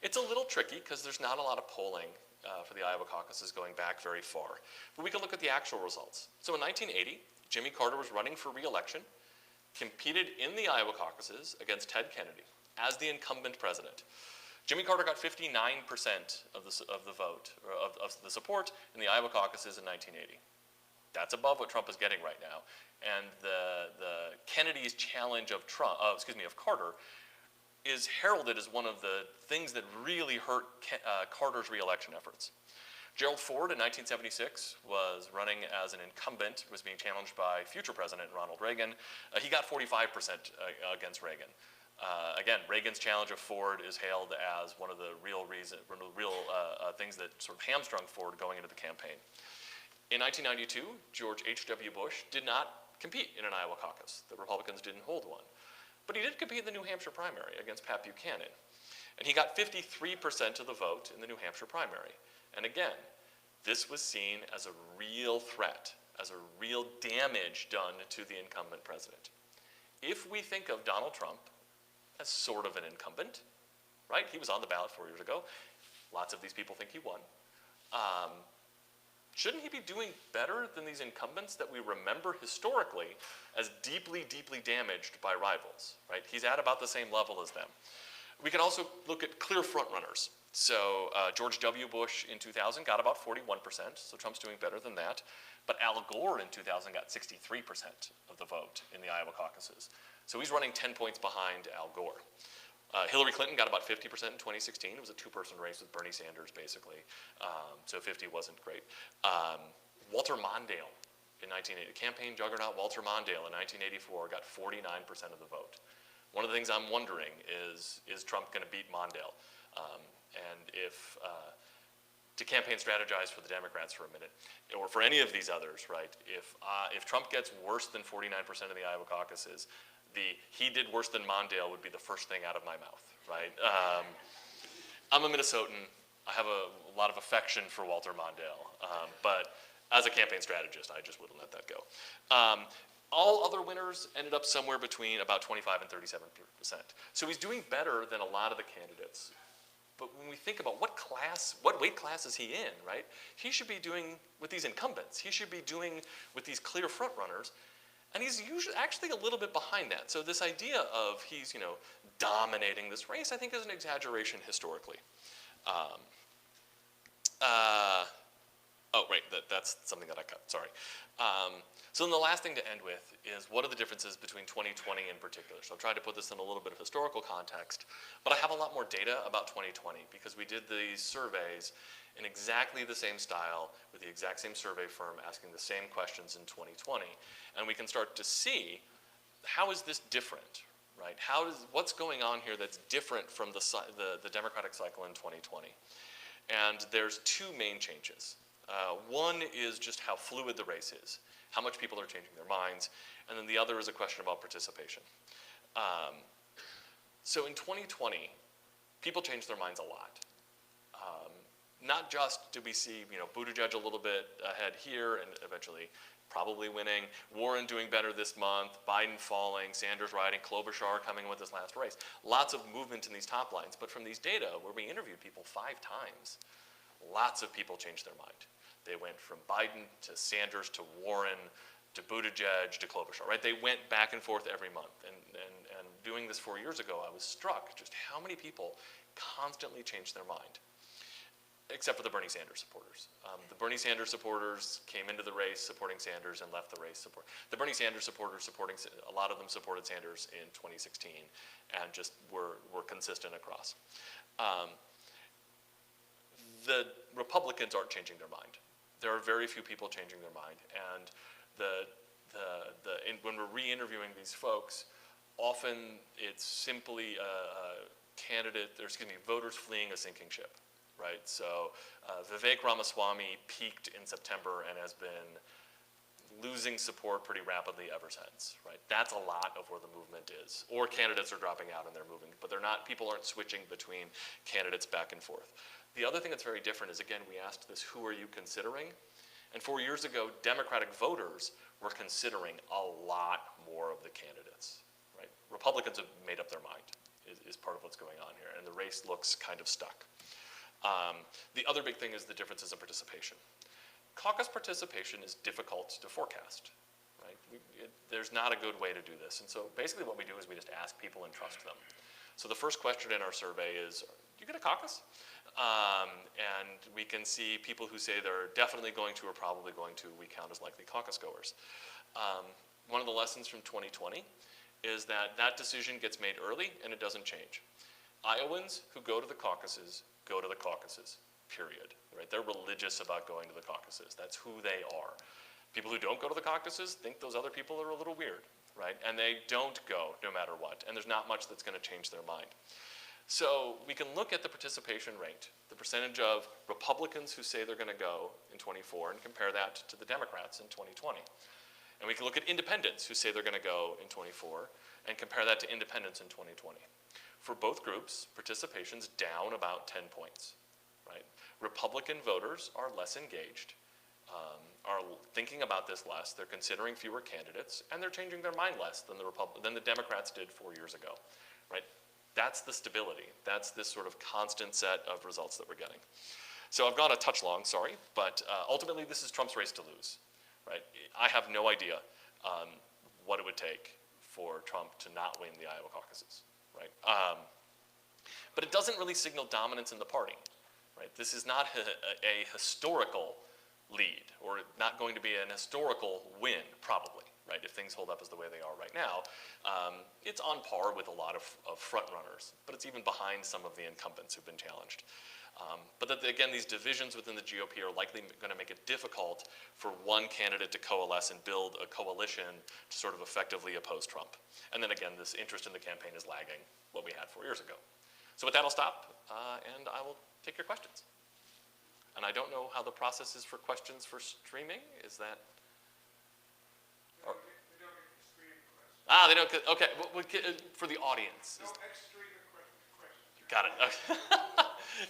It's a little tricky because there's not a lot of polling for the Iowa caucuses going back very far. But we can look at the actual results. So in 1980, Jimmy Carter was running for re-election, competed in the Iowa caucuses against Ted Kennedy as the incumbent president. Jimmy Carter got 59% of the vote, or of the support in the Iowa caucuses in 1980. That's above what Trump is getting right now. And the Kennedy's challenge of Carter is heralded as one of the things that really hurt Carter's re-election efforts. Gerald Ford in 1976 was running as an incumbent, was being challenged by future President Ronald Reagan. He got 45% against Reagan. Again, Reagan's challenge of Ford is hailed as one of the real things that sort of hamstrung Ford going into the campaign. In 1992, George H.W. Bush did not compete in an Iowa caucus. The Republicans didn't hold one. But he did compete in the New Hampshire primary against Pat Buchanan. And he got 53% of the vote in the New Hampshire primary. And again, this was seen as a real threat, as a real damage done to the incumbent president. If we think of Donald Trump as sort of an incumbent, right? He was on the ballot 4 years ago. Lots of these people think he won. Shouldn't he be doing better than these incumbents that we remember historically as deeply, deeply damaged by rivals, right? He's at about the same level as them. We can also look at clear frontrunners. So George W. Bush in 2000 got about 41%, so Trump's doing better than that. But Al Gore in 2000 got 63% of the vote in the Iowa caucuses. So he's running 10 points behind Al Gore. Hillary Clinton got about 50% in 2016. It was a two-person race with Bernie Sanders, basically. So 50 wasn't great. Walter Mondale in 1980, campaign juggernaut Walter Mondale in 1984 got 49% of the vote. One of the things I'm wondering is Trump going to beat Mondale? And if, to campaign strategize for the Democrats for a minute, or for any of these others, right? If Trump gets worse than 49% of the Iowa caucuses, he did worse than Mondale would be the first thing out of my mouth, right? I'm a Minnesotan. I have a lot of affection for Walter Mondale, but as a campaign strategist, I just wouldn't let that go. All other winners ended up somewhere between about 25 and 37%. So he's doing better than a lot of the candidates. But when we think about what weight class is he in, right? He should be doing with these incumbents. He should be doing with these clear front runners. And he's usually actually a little bit behind that. So this idea of he's, dominating this race, I think is an exaggeration historically. Oh, right, that's something that I cut, sorry. So then the last thing to end with is what are the differences between 2020 in particular? So I've tried to put this in a little bit of historical context, but I have a lot more data about 2020 because we did these surveys in exactly the same style with the exact same survey firm asking the same questions in 2020. And we can start to see how is this different, right? What's going on here that's different from the Democratic cycle in 2020? And there's two main changes. One is just how fluid the race is, how much people are changing their minds, and then the other is a question about participation. So in 2020, people changed their minds a lot. not just do we see, Buttigieg a little bit ahead here and eventually probably winning, Warren doing better this month, Biden falling, Sanders riding, Klobuchar coming with his last race. Lots of movement in these top lines, but from these data where we interviewed people 5 times, lots of people changed their mind. They went from Biden to Sanders to Warren to Buttigieg to Klobuchar, right? They went back and forth every month. And doing this 4 years ago, I was struck just how many people constantly changed their mind, except for the Bernie Sanders supporters. The Bernie Sanders supporters came into the race supporting Sanders and left the race support. The Bernie Sanders supporters a lot of them supported Sanders in 2016 and just were consistent across. The Republicans aren't changing their mind. There are very few people changing their mind, and when we're re-interviewing these folks, often it's simply voters fleeing a sinking ship, right? So Vivek Ramaswamy peaked in September and has been losing support pretty rapidly ever since, right? That's a lot of where the movement is. Or candidates are dropping out and they're moving, but people aren't switching between candidates back and forth. The other thing that's very different is, again, we asked this, who are you considering? And 4 years ago, Democratic voters were considering a lot more of the candidates, right? Republicans have made up their mind, is part of what's going on here, and the race looks kind of stuck. The other big thing is the differences in participation. Caucus participation is difficult to forecast, right? There's not a good way to do this, and so basically what we do is we just ask people and trust them. So the first question in our survey is, do you get a caucus? And we can see people who say they're definitely going to or probably going to, we count as likely caucus goers. One of the lessons from 2020 is that decision gets made early and it doesn't change. Iowans who go to the caucuses, period. Right? They're religious about going to the caucuses. That's who they are. People who don't go to the caucuses think those other people are a little weird, right? And they don't go no matter what, and there's not much that's going to change their mind. So we can look at the participation rate, the percentage of Republicans who say they're going to go in 24, and compare that to the Democrats in 2020. And we can look at independents who say they're going to go in 24, and compare that to independents in 2020. For both groups, participation's down about 10 points, right? Republican voters are less engaged, are thinking about this less, they're considering fewer candidates, and they're changing their mind less than the Democrats did 4 years ago, right? That's the stability. That's this sort of constant set of results that we're getting. So I've gone a touch long, sorry, but ultimately this is Trump's race to lose, right? I have no idea what it would take for Trump to not win the Iowa caucuses, right? But it doesn't really signal dominance in the party, right? This is not a historical lead, or not going to be an historical win, probably, right? If things hold up as the way they are right now. It's on par with a lot of front runners, but it's even behind some of the incumbents who've been challenged. But again, these divisions within the GOP are likely going to make it difficult for one candidate to coalesce and build a coalition to sort of effectively oppose Trump. And then again, this interest in the campaign is lagging what we had 4 years ago. So with that, I'll stop, and I will take your questions. And I don't know how the process is for questions for streaming. Is that? Or, They don't get to stream questions. they don't get, okay, for the audience. No extra questions. Got it, okay.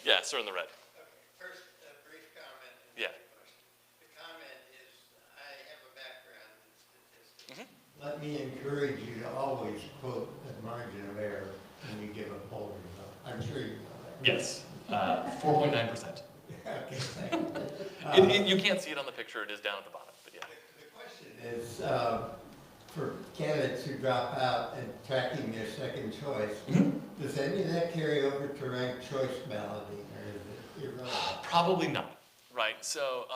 Yeah, sir in the red. Okay, first, a brief comment and Yeah. then a question. The comment is, I have a background in statistics. Mhm. Let me encourage you to always quote the margin of error when you give a poll result. I'm sure you know that. Yes, 4.9%. Okay, thank you. You can't see it on the picture, it is down at the bottom, but yeah. The question is, for candidates who drop out and tracking their second choice, does any of that carry over to ranked choice balloting, or is it irrelevant? Probably not, right? So,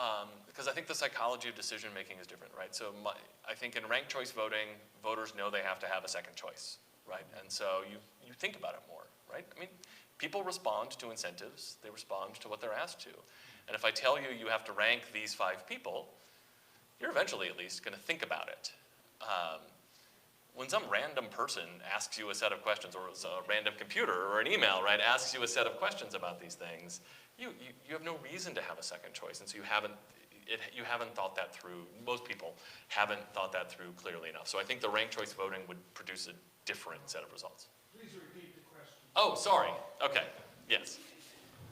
because I think the psychology of decision making is different, right? So I think in ranked choice voting, voters know they have to have a second choice, right? And so you think about it more, right? I mean, people respond to incentives, they respond to what they're asked to. And if I tell you you have to rank these 5 people, you're eventually at least going to think about it. When some random person asks you a set of questions, or a random computer or an email, right, asks you a set of questions about these things, you have no reason to have a second choice, and so you haven't thought that through. Most people haven't thought that through clearly enough. So I think the ranked choice voting would produce a different set of results. Please repeat the question. Oh, sorry. Okay. Yes.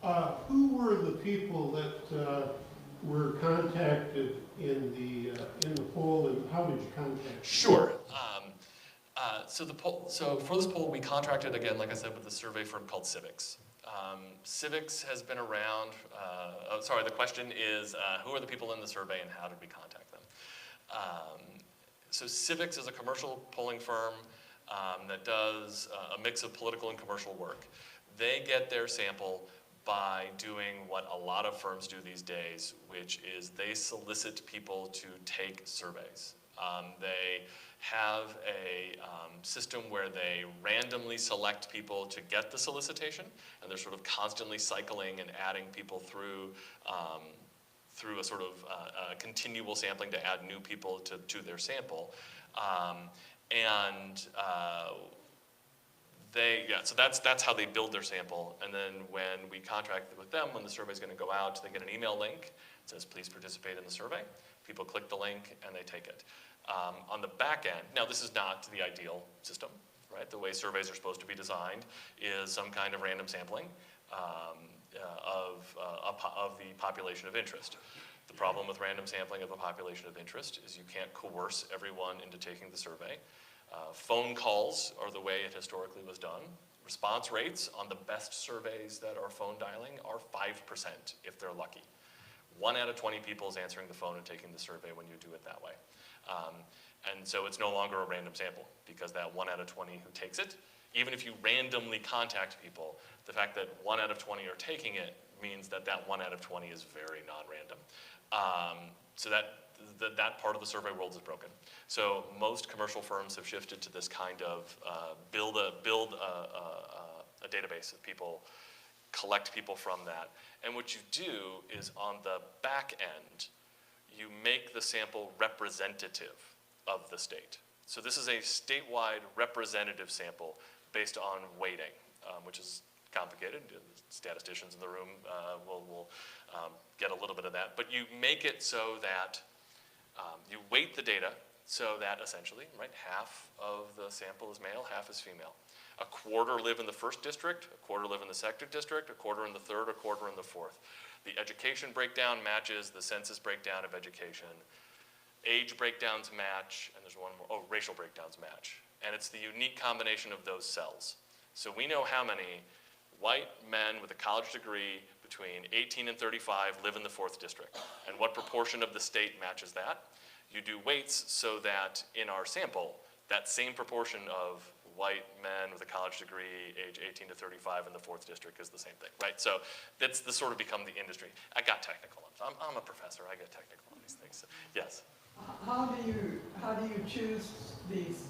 Who were the people that were contacted in the poll, and how did you contact them? Sure. So for this poll, we contracted, again, like I said, with a survey firm called Civiqs. Civiqs has been around, the question is, who are the people in the survey and how did we contact them? So Civiqs is a commercial polling firm that does a mix of political and commercial work. They get their sample by doing what a lot of firms do these days, which is they solicit people to take surveys. They have a system where they randomly select people to get the solicitation, and they're sort of constantly cycling and adding people through a sort of continual sampling to add new people to their sample. So that's how they build their sample. And then when we contract with them, when the survey's going to go out, they get an email link that says, please participate in the survey. People click the link and they take it. On the back end, now this is not the ideal system, right? The way surveys are supposed to be designed is some kind of random sampling of the population of interest. The problem with random sampling of a population of interest is you can't coerce everyone into taking the survey. Phone calls are the way it historically was done. Response rates on the best surveys that are phone dialing are 5% if they're lucky. 1 out of 20 people is answering the phone and taking the survey when you do it that way. And so it's no longer a random sample because that 1 out of 20 who takes it, even if you randomly contact people, the fact that 1 out of 20 are taking it means that 1 out of 20 is very non-random. So that part of the survey world is broken. So most commercial firms have shifted to this kind of build a database of people, collect people from that. And what you do is on the back end, you make the sample representative of the state. So this is a statewide representative sample based on weighting, which is complicated. Statisticians in the room will get a little bit of that. But you make it so that you weight the data so that essentially, right, half of the sample is male, half is female. A quarter live in the first district, a quarter live in the second district, a quarter in the third, a quarter in the fourth. The education breakdown matches the census breakdown of education. Age breakdowns match, and there's one more, racial breakdowns match. And it's the unique combination of those cells. So we know how many white men with a college degree between 18 and 35 live in the 4th district. And what proportion of the state matches that? You do weights so that in our sample, that same proportion of white men with a college degree, age 18 to 35 in the 4th district is the same thing, right? So that's sort of become the industry. I got technical. I'm a professor. I get technical on these things. So, yes. How do you choose these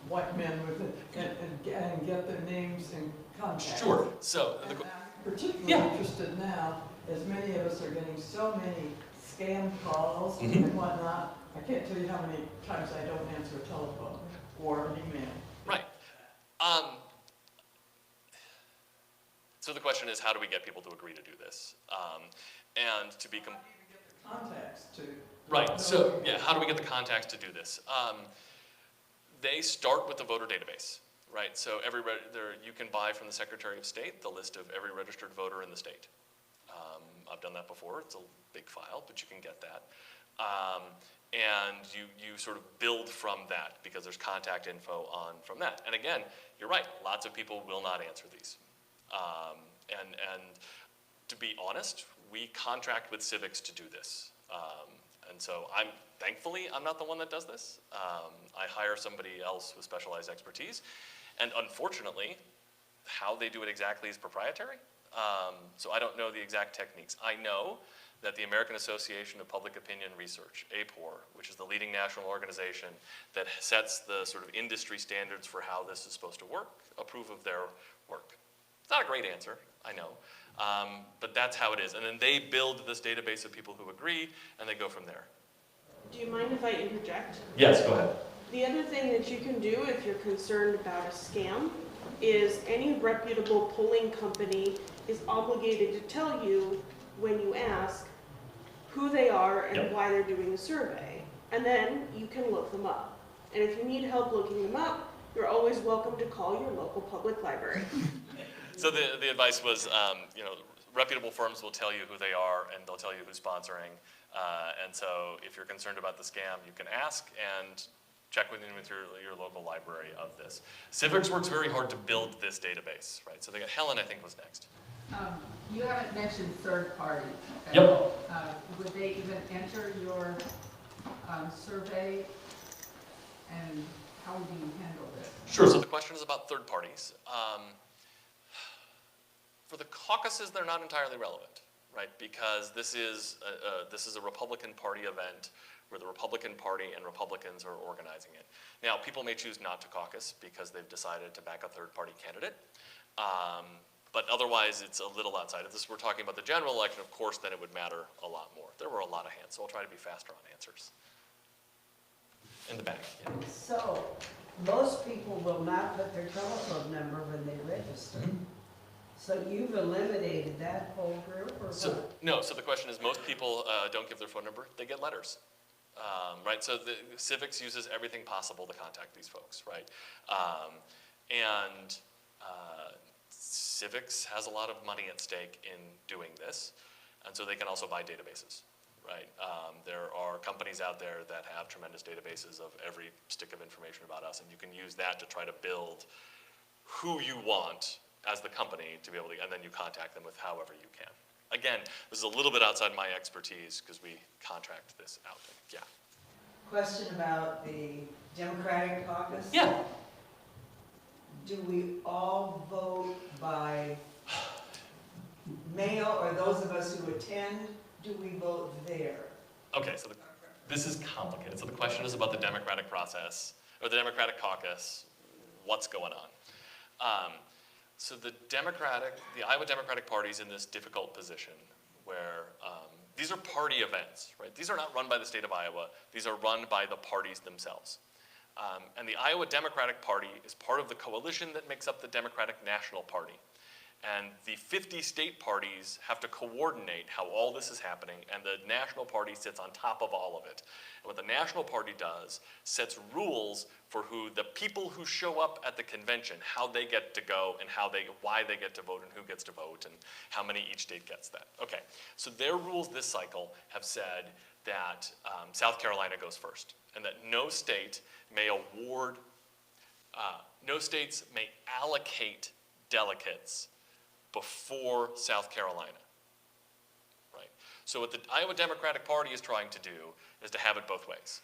white men with it and get their names and contacts? Sure. So I'm particularly interested now, as many of us are getting so many scam calls and whatnot. I can't tell you how many times I don't answer a telephone or an email. Right. So the question is, how do we get people to agree to do this? And to be Contacts to. Right. So yeah, how do we get the contacts to do this? They start with the voter database, right? So you can buy from the Secretary of State the list of every registered voter in the state. I've done that before. It's a big file, but you can get that. And you sort of build from that because there's contact info from that. And again, you're right, lots of people will not answer these. And to be honest, we contract with Civiqs to do this. And so thankfully, I'm not the one that does this. I hire somebody else with specialized expertise. And unfortunately, how they do it exactly is proprietary. So I don't know the exact techniques. I know that the American Association of Public Opinion Research, APOR, which is the leading national organization that sets the sort of industry standards for how this is supposed to work, approve of their work. It's not a great answer, I know, but that's how it is. And then they build this database of people who agree, and they go from there. Do you mind if I interject? Yes, go ahead. The other thing that you can do if you're concerned about a scam is any reputable polling company is obligated to tell you when you ask who they are and why they're doing the survey. And then you can look them up. And if you need help looking them up, you're always welcome to call your local public library. So the advice was, you know, reputable firms will tell you who they are and they'll tell you who's sponsoring. And so if you're concerned about the scam, you can ask and check with your local library of this. Civiqs works very hard to build this database, right? So they got Helen, I think, was next. You haven't mentioned third parties. Yep. Would they even enter your survey, and how would you handle this? Sure, so the question is about third parties. For the caucuses, they're not entirely relevant, right? Because this is a Republican Party event where the Republican Party and Republicans are organizing it. Now, people may choose not to caucus because they've decided to back a third-party candidate. But otherwise, it's a little outside. If this we're talking about the general election, of course, then it would matter a lot more. There were a lot of hands, so I'll try to be faster on answers. In the back, yeah. So, most people will not put their telephone number when they register. So you've eliminated that whole group, or So, what? no, so the question is, most people don't give their phone number, they get letters. Right, so the Civiqs uses everything possible to contact these folks, right? Civiqs has a lot of money at stake in doing this, and so they can also buy databases, right? There are companies out there that have tremendous databases of every stick of information about us, and you can use that to try to build who you want as the company to be able to, and then you contact them with however you can. Again, this is a little bit outside my expertise because we contract this out. Yeah. Question about the Democratic caucus? Yeah. Do we all vote by mail, or those of us who attend, do we vote there? Okay, so this is complicated. So the question is about the democratic process, or the Democratic caucus, what's going on? So the Iowa Democratic Party is in this difficult position where these are party events, right? These are not run by the state of Iowa. These are run by the parties themselves. And the Iowa Democratic Party is part of the coalition that makes up the Democratic National Party. And the 50 state parties have to coordinate how all this is happening, and the National Party sits on top of all of it. And what the National Party does, sets rules for who the people who show up at the convention, how they get to go, and why they get to vote, and who gets to vote, and how many each state gets that. Okay, so their rules this cycle have said that South Carolina goes first, and that no state may award, no states may allocate delegates before South Carolina, right? So what the Iowa Democratic Party is trying to do is to have it both ways.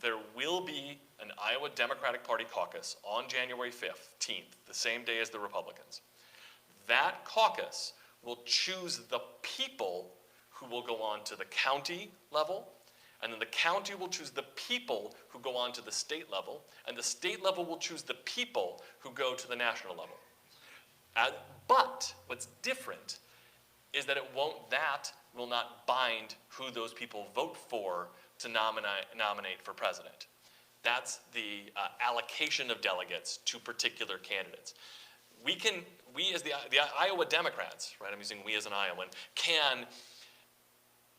There will be an Iowa Democratic Party caucus on January 15th, the same day as the Republicans. That caucus will choose the people who will go on to the county level, and then the county will choose the people who go on to the state level, and the state level will choose the people who go to the national level. But what's different is that that will not bind who those people vote for to nominate for president. That's the allocation of delegates to particular candidates. We as the Iowa Democrats, right, I'm using we as an Iowan, can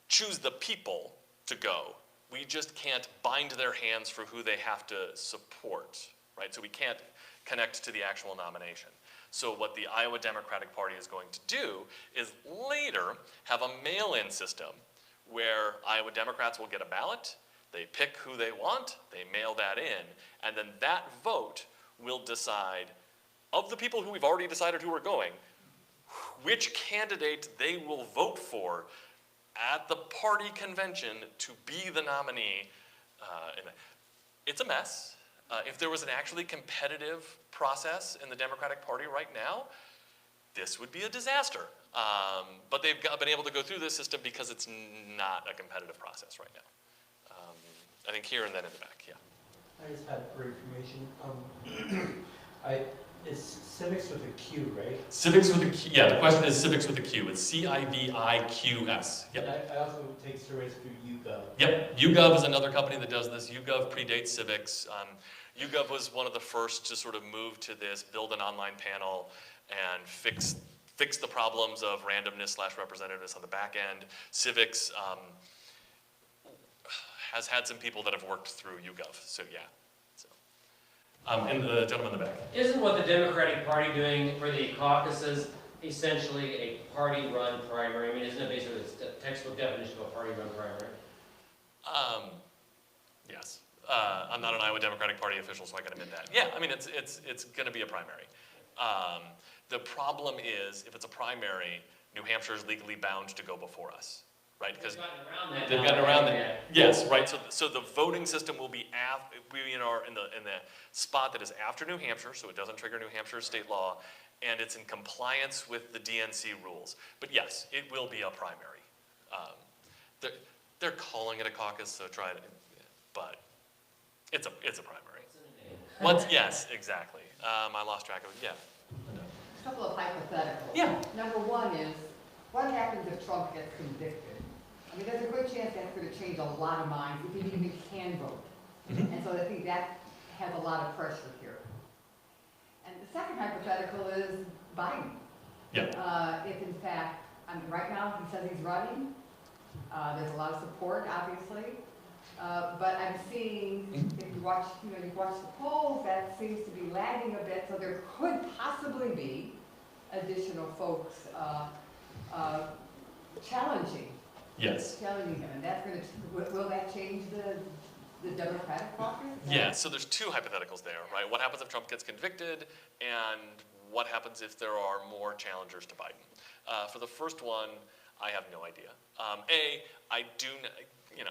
choose the people to go. We just can't bind their hands for who they have to support, right? So we can't connect to the actual nomination. So what the Iowa Democratic Party is going to do is later have a mail-in system where Iowa Democrats will get a ballot, they pick who they want, they mail that in, and then that vote will decide, of the people who we've already decided who are going, which candidate they will vote for at the party convention to be the nominee. It's a mess. If there was an actually competitive process in the Democratic Party right now, this would be a disaster. But they've been able to go through this system because it's not a competitive process right now. I think here and then in the back, yeah. I just had for information. It's Civiqs with a Q, right? Civiqs with a Q, yeah, the question is Civiqs with a Q. It's C-I-V-I-Q-S. Yep. I also take surveys through YouGov. Yep, YouGov is another company that does this. YouGov predates Civiqs. YouGov was one of the first to sort of move to this, build an online panel, and fix the problems of randomness / representativeness on the back end. Civiqs has had some people that have worked through YouGov, so yeah. So And the gentleman in the back. Isn't what the Democratic Party doing for the caucuses essentially a party-run primary? I mean, isn't it basically the textbook definition of a party-run primary? Yes. I'm not an Iowa Democratic Party official, so I can admit that. Yeah, I mean, it's going to be a primary. The problem is, if it's a primary, New Hampshire is legally bound to go before us, right? Because they've gotten around that. Yes, right. So the voting system will be in the spot that is after New Hampshire, so it doesn't trigger New Hampshire state law, and it's in compliance with the DNC rules. But yes, it will be a primary. They're calling it a caucus, so try it. But it's a primary. Yes, exactly. I lost track of it. Yeah. A couple of hypotheticals. Yeah. Number one is, what happens if Trump gets convicted? I mean, there's a good chance that's going to change a lot of minds if he even can vote. And so I think that has a lot of pressure here. And the second hypothetical is Biden. Yeah. If in fact, I mean, right now he says he's running. There's a lot of support, obviously. But I'm seeing, if you watch the polls, that seems to be lagging a bit. So there could possibly be additional folks challenging him, and that's going to, will that change the Democratic caucus? Yeah, so there's two hypotheticals there, right? What happens if Trump gets convicted, and what happens if there are more challengers to Biden? For the first one, I have no idea.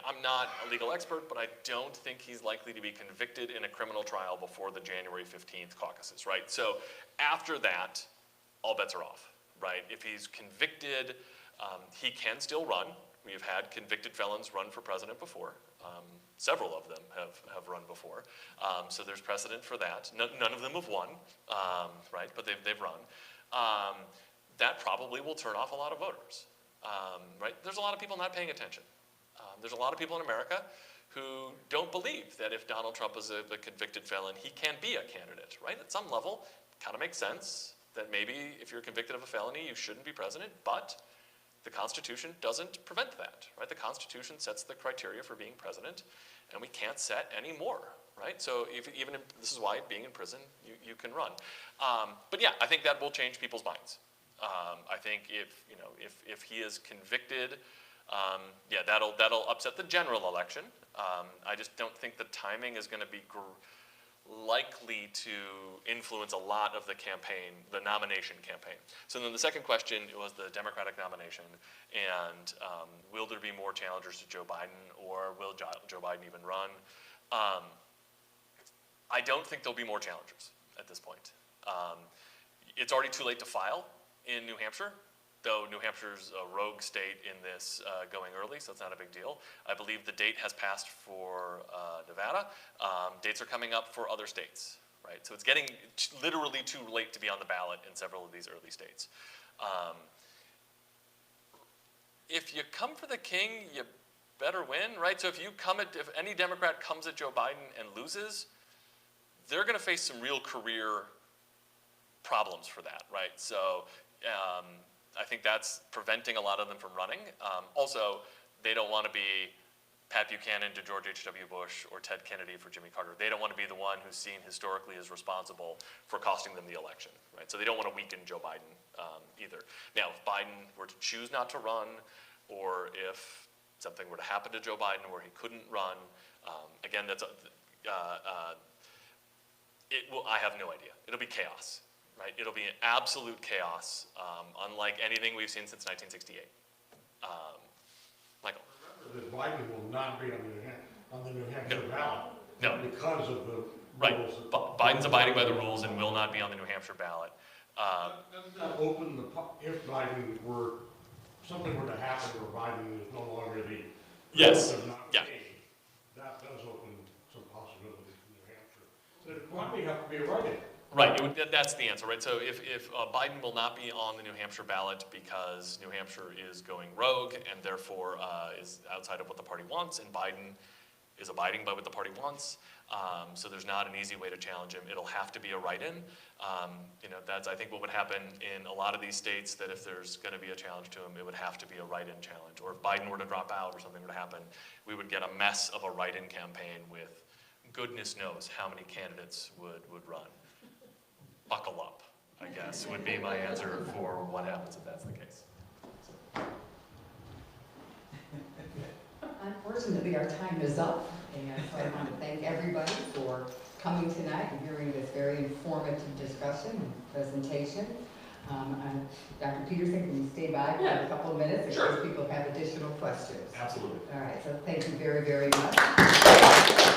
I'm not a legal expert, but I don't think he's likely to be convicted in a criminal trial before the January 15th caucuses, right? So after that, all bets are off, right? If he's convicted, he can still run. We have had convicted felons run for president before. Several of them have run before. So there's precedent for that. None of them have won, right? But they've run. That probably will turn off a lot of voters, right? There's a lot of people not paying attention. There's a lot of people in America who don't believe that if Donald Trump is a convicted felon, he can be a candidate, right? At some level, it kind of makes sense that maybe if you're convicted of a felony, you shouldn't be president, but the Constitution doesn't prevent that, right? The Constitution sets the criteria for being president, and we can't set any more, right? So this is why being in prison, you can run. But yeah, I think that will change people's minds. I think if he is convicted, that'll upset the general election. I just don't think the timing is going to be likely to influence a lot of the campaign, the nomination campaign. So then the second question was the Democratic nomination, and will there be more challengers to Joe Biden, or will Joe Biden even run? I don't think there'll be more challengers at this point. It's already too late to file in New Hampshire, though New Hampshire's a rogue state in this going early, so it's not a big deal. I believe the date has passed for Nevada. Dates are coming up for other states, right? So it's getting literally too late to be on the ballot in several of these early states. If you come for the king, you better win, right? So if any Democrat comes at Joe Biden and loses, they're going to face some real career problems for that, right? So I think that's preventing a lot of them from running. Also, they don't want to be Pat Buchanan to George H.W. Bush or Ted Kennedy for Jimmy Carter. They don't want to be the one who's seen historically as responsible for costing them the election, right? So they don't want to weaken Joe Biden either. Now, if Biden were to choose not to run, or if something were to happen to Joe Biden where he couldn't run, again, I have no idea. It'll be chaos. Right? It'll be an absolute chaos, unlike anything we've seen since 1968. Michael? Remember that Biden will not be on the New Hampshire ballot. No. Because of the Right. rules. Biden's abiding by the rules and will not be on the New Hampshire ballot. Doesn't that open if Biden something were to happen where Biden is no longer the Yes. Yeah. That does open some possibilities in New Hampshire. So it might have to be a write-in. Right, that's the answer, right? So if Biden will not be on the New Hampshire ballot because New Hampshire is going rogue and therefore is outside of what the party wants, and Biden is abiding by what the party wants, so there's not an easy way to challenge him. It'll have to be a write-in. That's I think what would happen in a lot of these states, that if there's going to be a challenge to him, it would have to be a write-in challenge. Or if Biden were to drop out or something were to happen, we would get a mess of a write-in campaign with goodness knows how many candidates would run. Buckle up, I guess, would be my answer for what happens if that's the case. Unfortunately, our time is up, and so I want to thank everybody for coming tonight and hearing this very informative discussion and presentation. And Dr. Peterson, can you stay by for a couple of minutes in case people have additional questions? Absolutely. All right, so thank you very, very much.